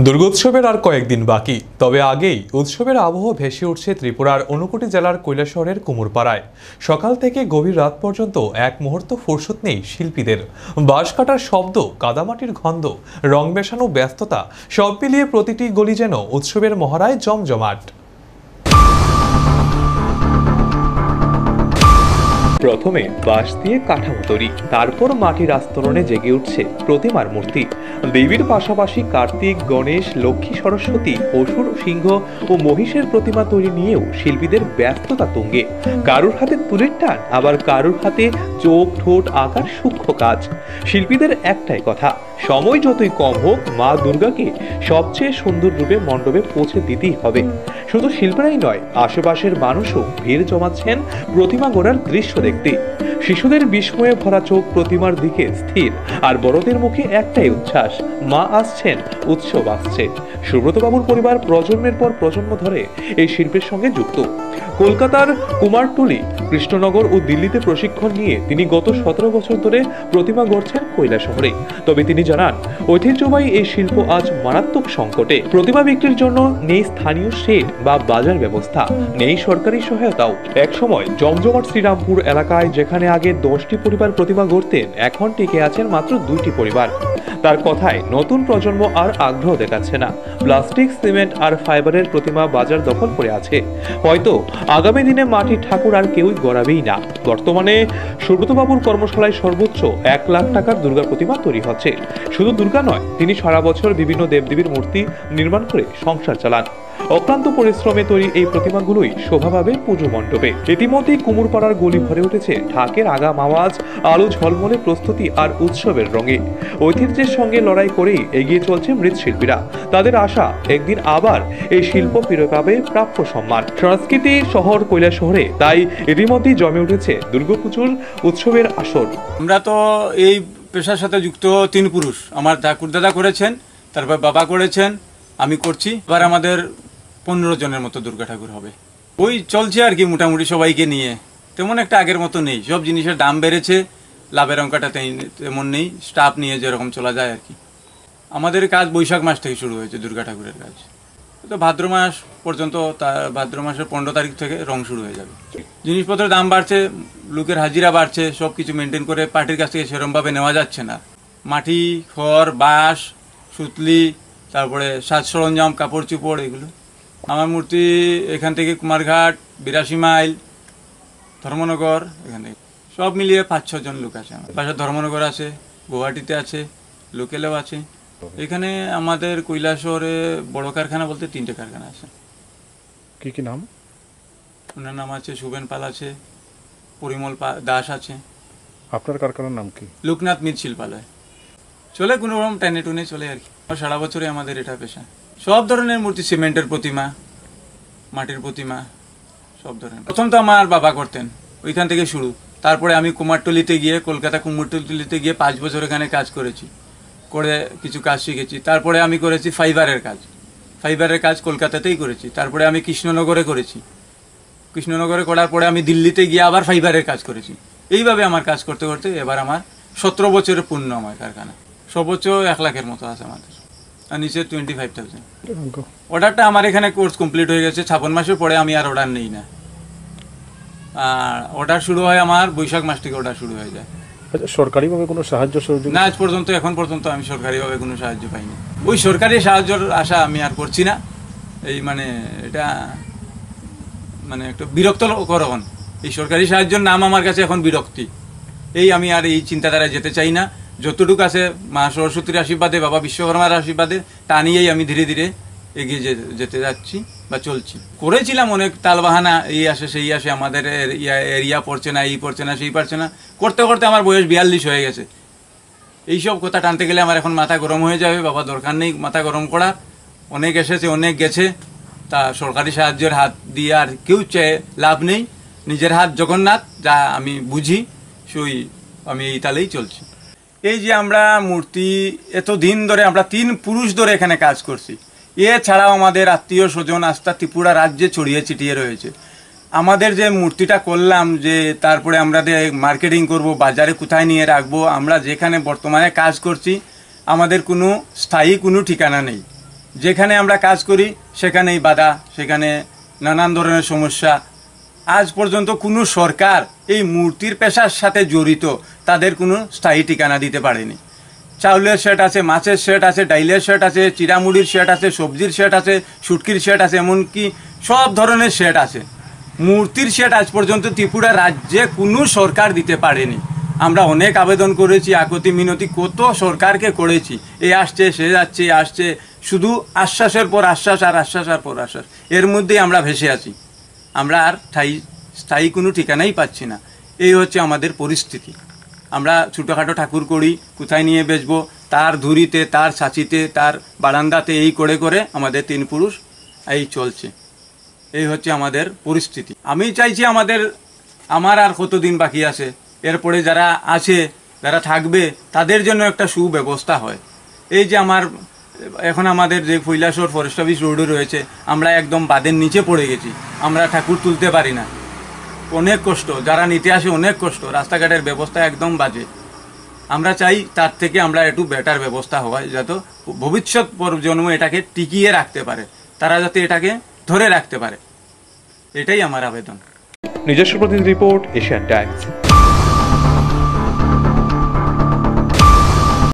দুর্গোৎসবের আর কয়েকদিন বাকি, তবে আগেই উৎসবের আবহ ভেসে উঠছে ত্রিপুরার ঊনকোটি জেলার কৈলাসহরের কুমুরপাড়ায়। সকাল থেকে গভীর রাত পর্যন্ত এক মুহূর্ত ফুরসত নেই শিল্পীদের। বাঁশ কাটার শব্দ, কাদামাটির গন্ধ, রং মেশানো ব্যস্ততা, সব মিলিয়ে প্রতিটি গলি যেন উৎসবের মহড়ায় জমজমাট। প্রথমে বাঁশ দিয়ে কাঠামো তৈরি, তারপর মাটির আস্তরণে জেগে উঠছে প্রতিমার মূর্তি। দেবীর পাশাপাশি কার্তিক, গণেশ, লক্ষ্মী, সরস্বতী, অসুর, সিংহ ও মহিষের প্রতিমা তৈরি নিয়েও শিল্পীদের ব্যস্ততা তুঙ্গে। কারুর হাতে তুলির টান, আবার কারুর হাতে চোখ ঠোঁট আঁকার সূক্ষ্ম কাজ। শিল্পীদের একটাই কথা, সময় যতই কম হোক, মা দুর্গাকে সবচেয়ে সুন্দর রূপে মণ্ডপে পৌঁছে দিতেই হবে। শুধু শিল্পীরাই নয়, আশেপাশের মানুষও ভিড় জমাচ্ছেন প্রতিমা গড়ার দৃশ্য দেখতে। শিশুদের বিস্ময়ে ভরা চোখ প্রতিমার দিকে স্থির, আর বড়দের মুখে একটাই উচ্ছ্বাস, মা আসছেন, উৎসব আসছে। সুব্রত বাবুর পরিবার প্রজন্মের পর প্রজন্ম ধরে এই শিল্পের সঙ্গে যুক্ত। কলকাতার কুমারটুলি, কৃষ্ণনগর ও দিল্লিতে প্রশিক্ষণ নিয়ে তিনি গত 17 বছর ধরে প্রতিমা গড়ছেন কৈলাসহরে। তবে তিনি জানান, ঐতিহ্যবাহী এই শিল্প আজ মারাত্মক সংকটে। প্রতিমা বিক্রির জন্য নেই স্থানীয় শেড বা বাজার ব্যবস্থা, নেই সরকারি সহায়তাও। একসময় জমজমাট শ্রীরামপুর এলাকায় যেখানে আগে 10টি পরিবার প্রতিমা গড়তেন, এখন টিকে আছেন মাত্র 2টি পরিবার। তার কথায়, নতুন প্রজন্ম আর আগ্রহ দেখাচ্ছে না। প্লাস্টিক, সিমেন্ট আর ফাইবারের প্রতিমা বাজার দখল করে আছে। হয়তো আগামী দিনে মাটির ঠাকুর আর কেউই গড়াবেই না। বর্তমানে সুব্রতবাবুর কর্মশালায় সর্বোচ্চ 1 লাখ টাকার দুর্গা প্রতিমা তৈরি হচ্ছে। শুধু দুর্গা নয়, তিনি সারা বছর বিভিন্ন দেবদেবীর মূর্তি নির্মাণ করে সংসার চালান। অক্লান্ত পরিশ্রমে তৈরি এই প্রতিমাগুলোই শোভা পাবে পুজো মণ্ডপে। ইতিমধ্যেই কুমুরপাড়ার গলি ভরে উঠেছে ঢাকের আগাম আওয়াজ, আলো ঝলমলে প্রস্তুতি আর উৎসবের রঙে। ঐতিহ্যের সঙ্গে লড়াই করেই এগিয়ে চলছে মৃৎশিল্পীরা। তাদের আশা, একদিন আবার এই শিল্প ফিরে পাবে প্রাপ্য সম্মান। সংস্কৃতি শহর কৈলাসহরে তাই ইতিমধ্যেই জমে উঠেছে দুর্গাপুজোর উৎসবের আসর। আমরা তো এই পেশার সাথে যুক্ত 3 পুরুষ। আমার ঠাকুরদাদা করেছেন, তারপর বাবা করেছেন, আমি করছি। এবার আমাদের 15 জনের মতো দুর্গা ঠাকুর হবে। ওই চলছে আর কি, মোটামুটি সবাইকে নিয়ে। তেমন একটা আগের মতো নেই, সব জিনিসের দাম বেড়েছে, লাভের অঙ্কটা তেমন নেই। স্টাফ নিয়ে যেরকম চলা যায় আর কি। আমাদের কাজ বৈশাখ মাস থেকে শুরু হয়েছে দুর্গা ঠাকুরের কাজ, তো ভাদ্র মাস পর্যন্ত। ভাদ্র মাসের 15 তারিখ থেকে রং শুরু হয়ে যাবে। জিনিসপত্রের দাম বাড়ছে, লোকের হাজিরা বাড়ছে, সব কিছু মেনটেন করে পার্টির কাছ থেকে সেরকমভাবে নেওয়া যাচ্ছে না। মাটি, খড়, বাঁশ, সুতলি, তারপরে সাজ সরঞ্জাম, কাপড় চোপড়, এগুলো। আমার মূর্তি এখান থেকে কুমারঘাট, 82 মাইল, ধর্মনগর, এখান থেকে সব মিলিয়ে 5-6 জন লোক আছে। আমার পাশে ধর্মনগর আছে, গুয়াহাটিতে আছে, লোকেলেও আছে। এখানে আমাদের কৈলাসহরে বড় কারখানা বলতে 3টে কারখানা আছে। কি কি নাম? ওনার নাম আছে শুভেন পাল আছে, পরিমল দাস আছে। আপনার কারখানার নাম কি? লোকনাথ মৃৎশিল্পালয়। চলে কোনো রকম টেনে টুনে চলে আর কি। সারা বছরে আমাদের এটা পেশা। সব ধরনের মূর্তি, সিমেন্টের প্রতিমা, মাটির প্রতিমা, সব ধরনের। প্রথম তো আমার বাবা করতেন, ওইখান থেকে শুরু। তারপরে আমি কুমারটুলিতে গিয়ে, কলকাতা কুমারটুলিতে গিয়ে 5 বছর এখানে কাজ করেছি, করে কিছু কাজ শিখেছি। তারপরে আমি করেছি ফাইবারের কাজ কলকাতাতেই করেছি। তারপরে আমি কৃষ্ণনগরে করেছি। কৃষ্ণনগরে করার পরে আমি দিল্লিতে গিয়ে আবার ফাইবারের কাজ করেছি। এইভাবে আমার কাজ করতে করতে এবার আমার 17 বছরের পূর্ণ আমার কারখানা। সর্বোচ্চ 1 লাখের মতো আছে আমাদের, আর নিচে 25,000। অর্ডারটা আমার এখানে কোর্স কমপ্লিট হয়ে গেছে। 56 মাসের পরে আমি আর অর্ডার নেই না। আর অর্ডার শুরু হয় আমার বৈশাখ মাস থেকে, অর্ডার শুরু হয়ে যায়। সরকারিভাবে কোনো সাহায্য সহযোগিতা? না, আজ পর্যন্ত, এখন পর্যন্ত আমি সরকারিভাবে কোনো সাহায্য পাইনি। ওই সরকারি সাহায্যের আশা আমি আর করছি না। এই মানে এটা মানে একটা বিরক্তকর। এই সরকারি সাহায্যের নাম আমার কাছে এখন বিরক্তি। আমি আর এই চিন্তাধারায় যেতে চাই না। যতটুকু আছে মা সরস্বতীর আশীর্বাদে, বাবা বিশ্বকর্মার আশীর্বাদে, তা নিয়েই আমি ধীরে ধীরে এগিয়ে যেতে যাচ্ছি বা চলছি। করেছিলাম অনেক তালবাহানা, এই আসে সেই আসে, আমাদের এরিয়া পড়ছে না, এই পড়ছে না, সেই পারছে না, করতে করতে আমার বয়স 42 হয়ে গেছে। এইসব কথা টানতে গেলে আমার এখন মাথা গরম হয়ে যাবে। বাবা, দরকার নেই মাথা গরম করা। অনেক এসেছে, অনেক গেছে। তা সরকারি সাহায্যের হাত দিয়ে আর কেউ চেয়ে লাভ নেই। নিজের হাত জগন্নাথ, যা আমি বুঝি সেই আমি এই তালেই চলছি। এই যে আমরা মূর্তি এতদিন ধরে, আমরা 3 পুরুষ ধরে এখানে কাজ করছি। এছাড়াও আমাদের আত্মীয় স্বজন আস্থা ত্রিপুরা রাজ্যে ছড়িয়ে ছিটিয়ে রয়েছে। আমাদের যে মূর্তিটা করলাম, যে তারপরে আমরা মার্কেটিং করব, বাজারে কোথায় নিয়ে রাখবো, আমরা যেখানে বর্তমানে কাজ করছি, আমাদের কোনো স্থায়ী কোনো ঠিকানা নেই। যেখানে আমরা কাজ করি সেখানেই বাধা, সেখানে নানান ধরনের সমস্যা। আজ পর্যন্ত কোনো সরকার এই মূর্তির পেশার সাথে জড়িত তাদের কোনো স্থায়ী ঠিকানা দিতে পারেনি। চাউলের শেড আছে, মাছের শেড আছে, ডাইলের শেড আছে, চিরামুড়ির শেড আছে, সবজির শেড আছে, শুটকির শেড আছে, এমনকি সব ধরনের শেড আছে। মূর্তির শেড আজ পর্যন্ত ত্রিপুরা রাজ্যে কোনো সরকার দিতে পারেনি। আমরা অনেক আবেদন করেছি, আকতি মিনতি কত সরকারকে করেছি, এ আসছে সে যাচ্ছে, আসছে, শুধু আশ্বাসের পর আশ্বাস আর আশ্বাস আর পর আশ্বাস, এর মধ্যেই আমরা ভেসে আছি। আমরা আর স্থায়ী কোনো ঠিকানাই পাচ্ছি না। এই হচ্ছে আমাদের পরিস্থিতি। আমরা ছোটোখাটো ঠাকুর করি, কোথায় নিয়ে বেচবো, তার ধুরিতে, তার ছাঁচিতে, তার বারান্দাতে, এই করে করে আমাদের 3 পুরুষ এই চলছে। এই হচ্ছে আমাদের পরিস্থিতি। আমি চাইছি আমার আর কতদিন বাকি আছে, এরপরে যারা আছে, যারা থাকবে, তাদের জন্য একটা সুব্যবস্থা হয়। এই যে এখন আমাদের যে কৈলাসহর ফরেস্ট অফিস রোডে রয়েছে, আমরা একদম বাঁধের নিচে পড়ে গেছি, আমরা ঠাকুর তুলতে পারি না, অনেক কষ্ট, যারা নিতে আসে অনেক কষ্ট, রাস্তাঘাটের ব্যবস্থা একদম বাজে। আমরা চাই তার থেকে আমরা একটু বেটার ব্যবস্থা হয়, যাতে ভবিষ্যৎ প্রজন্ম এটাকে টিকিয়ে রাখতে পারে, তারা যাতে এটাকে ধরে রাখতে পারে, এটাই আমার আবেদন। নিজস্ব প্রতিনিধি রিপোর্ট, এশিয়ান টাইমস।